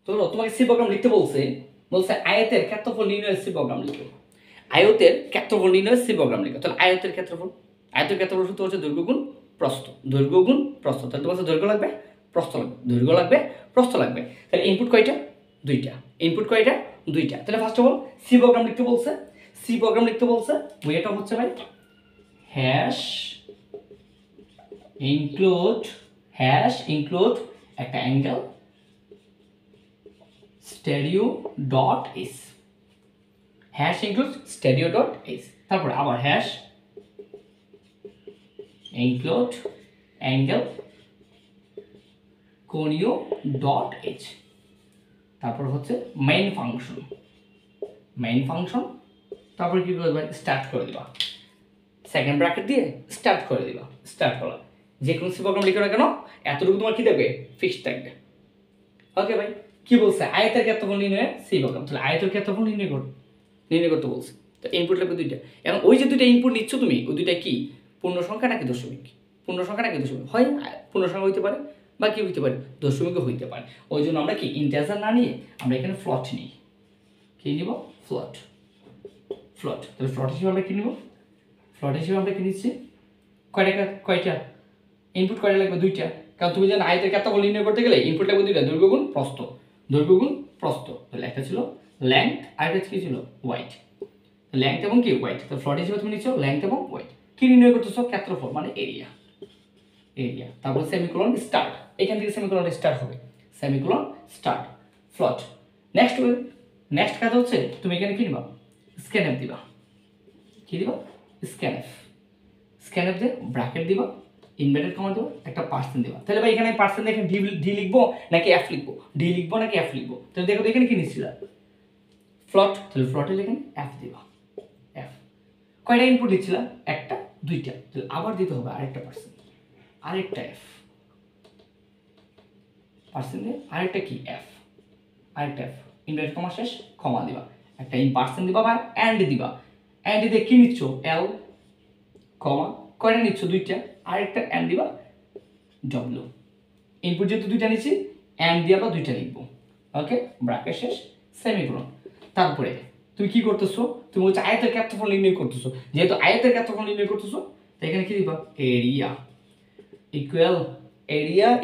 তো তোমাকে C program লিখতে বলছে, আয়তের ক্ষেত্রফল নির্ণয়ের সি প্রোগ্রাম লিখো। আয়তের ক্ষেত্রফল নির্ণয়ের সি প্রোগ্রাম লিখো। তাহলে আয়তের ক্ষেত্রফল সূত্র হচ্ছে দৈর্ঘ্য গুণ প্রস্থ, দৈর্ঘ্য গুণ প্রস্থ। তাহলে তোমার দৈর্ঘ্য লাগবে, প্রস্থ লাগবে, দৈর্ঘ্য লাগবে, প্রস্থ লাগবে। তাহলে ইনপুট কয়টা? দুইটা। ইনপুট কয়টা? দুইটা। তাহলে first of all C program লিখতে বলছে, সি প্রোগ্রাম লিখতে বলছে। ওইটা হচ্ছে ভাই হ্যাশ ইনক্লুড একটা angle stdio dot S, hash include stdio dot S. তারপরে আবার হ্যাশ ইনক্লুড অ্যাঙ্গেল কোণীয় ডট এইচ। তারপর হচ্ছে মেইন ফাংশন। তারপর কি করবে? স্টার্ট করে দিবা, সেকেন্ড ব্র্যাকেট দিয়ে স্টার্ট করে দিবা। স্টার্ট করা যে কোনো সি প্রোগ্রাম লিখো না কেন এতটুকু তোমার কি থাকবে? ফিক্সড থাকবে। ওকে ভাই, কি বলছে? আয়তের ক্ষেত্রফল নির্ণয়ের সি প্রোগ্রাম। তাহলে আয়তের ক্ষেত্রফল নির্ণয় করতে বলছে। তো ইনপুট লাগবে দুইটা। এখন ওই যে দুইটা ইনপুট নিচ্ছ তুমি, ওই দুইটা কি পূর্ণ সংখ্যা নাকি দশমিক? পূর্ণ সংখ্যা নাকি দশমিক? হয় পূর্ণ সংখ্যা হইতে পারে বা কি হইতে পারে? দশমিকও হইতে পারে। ওই জন্য আমরা কি ইন্টিজার না নিয়ে আমরা এখানে ফ্লট নিই। কি নিব? ফ্লট। তাহলে ফ্লট হিসেবে আমরা কি নিব? কি নিচ্ছি? কয়টা ইনপুট কয়টা লাগবে? দুইটা। কারণ তুমি জানো আয়তের ক্ষেত্রফল নির্ণয় করতে গেলে ইনপুট লাগবে দুইটা, দৈর্ঘ্য গুণ প্রস্থ। তাহলে একটা ছিল লেংথ আর একটা কি ছিল? ওয়াইড। লেংথ এবং কি ওয়াইড। তো ফ্লট হিসেবে তুমি নিচ্ছ লেংথ এবং ওয়াইড। কি নির্ণয় করতেছো? ক্ষেত্রফল মানে এরিয়া। তারপর সেমিকোলন স্টার্ট, এখান থেকে সেমিকোলন স্টার্ট হবে। সেমিকোলন স্টার্ট ফ্লট। নেক্সট কাজ হচ্ছে তুমি এখানে কি নিবা? স্ক্যানএফ দিবা। কি দিবা? স্ক্যানএফ দিয়ে ব্র্যাকেট দিবা, ইনভার্টেড কমা দেবো, একটা পার্সেন্ট দেবা। তাহলে ভাই এখানে পার্সেন্ট এখানে ডি লিখবো নাকি এফ লিখবো? ডি লিখবো নাকি এফ লিখবো? তাহলে দেখো এখানে কি নিচ্ছিল? ফ্লট। তাহলে ফ্লটের এখানে এফ দিবা। কয়টা ইনপুট দিচ্ছিল? একটা, দুইটা। তাহলে আবার দিতে হবে আরেকটা পার্সেন্ট, আরেকটা এফ পার্সেন্টে আরেকটা কি? এফ, আরেকটা এফ। ইনভার্টেড কমা শেষ, কমা দিবা, একটা পার্সেন্ট দিবা বা অ্যান্ড দিবা। অ্যান্ড দিয়ে কি নিচ্ছ? এল কমা, কয়টা নিচ্ছ? দুইটা, আরেকটা অ্যান্ড দিবা ডব্লিউ। ইনপুট যেহেতু দুইটা নিচ্ছি অ্যান্ড দিয়ে আমরা দুইটা লিখবো। ওকে, ব্র্যাকেট শেষ, সেমিকোলন। তারপরে তুমি কি করতেছো? তুমি হচ্ছে আয়তের ক্ষেত্রফল নির্ণয় করতেছো। যেহেতু আয়তের ক্ষেত্রফল নির্ণয় করতেছো তাই এখানে কি দিবা? এরিয়া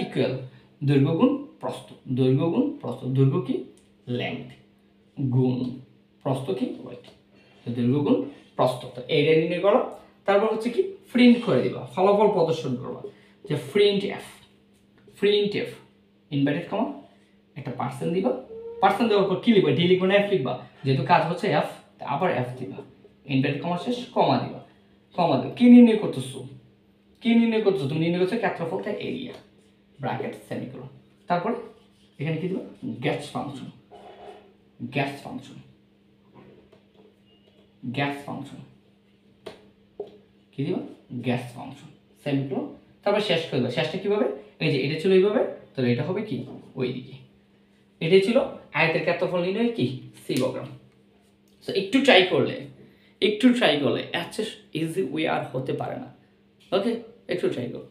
ইকুয়াল দৈর্ঘ্য গুণ প্রস্থ। দৈর্ঘ্য কি? লেংথ গুণ প্রস্থ কি? ওয়েট। দৈর্ঘ্য গুণ প্রস্থ। তো এরিয়া নির্ণয় করো। তারপর হচ্ছে কি? প্রিন্ট করে দিবা, ফলাফল প্রদর্শন করবা। যে প্রিন্ট এফ ইনভার্টেড কমা, একটা পার্সেন্ট দিবা। পার্সেন্ট দেওয়ার পর কি লিখবা? ডি লিখবা না এফ লিখবা? যেহেতু কাজ হচ্ছে এফ, আবার এফ দিবা, ইনভার্টেড কমা শেষ, কমা দিবা। কি নির্ণয় করতেছো? তুমি নির্ণয় করছো ক্ষেত্রফল, তাই এরিয়া, ব্র্যাকেট সেমিকোলন। তারপরে এখানে কি দিবা? গ্যাস ফাংশন কি দিবা? Gas function semicolon. তারপর শেষ করে দিবা। শেষটা কিভাবে? এই যে এটা ছিল এইভাবে, তাহলে এটা হবে কি? ওইদিকে। এটাই ছিল আয়তের ক্ষেত্রফল নির্ণয়ের কি? C program. সো একটু ট্রাই করলে এত ইজি ওয়ে আর হতে পারে না। ওকে, একটু ট্রাই করো।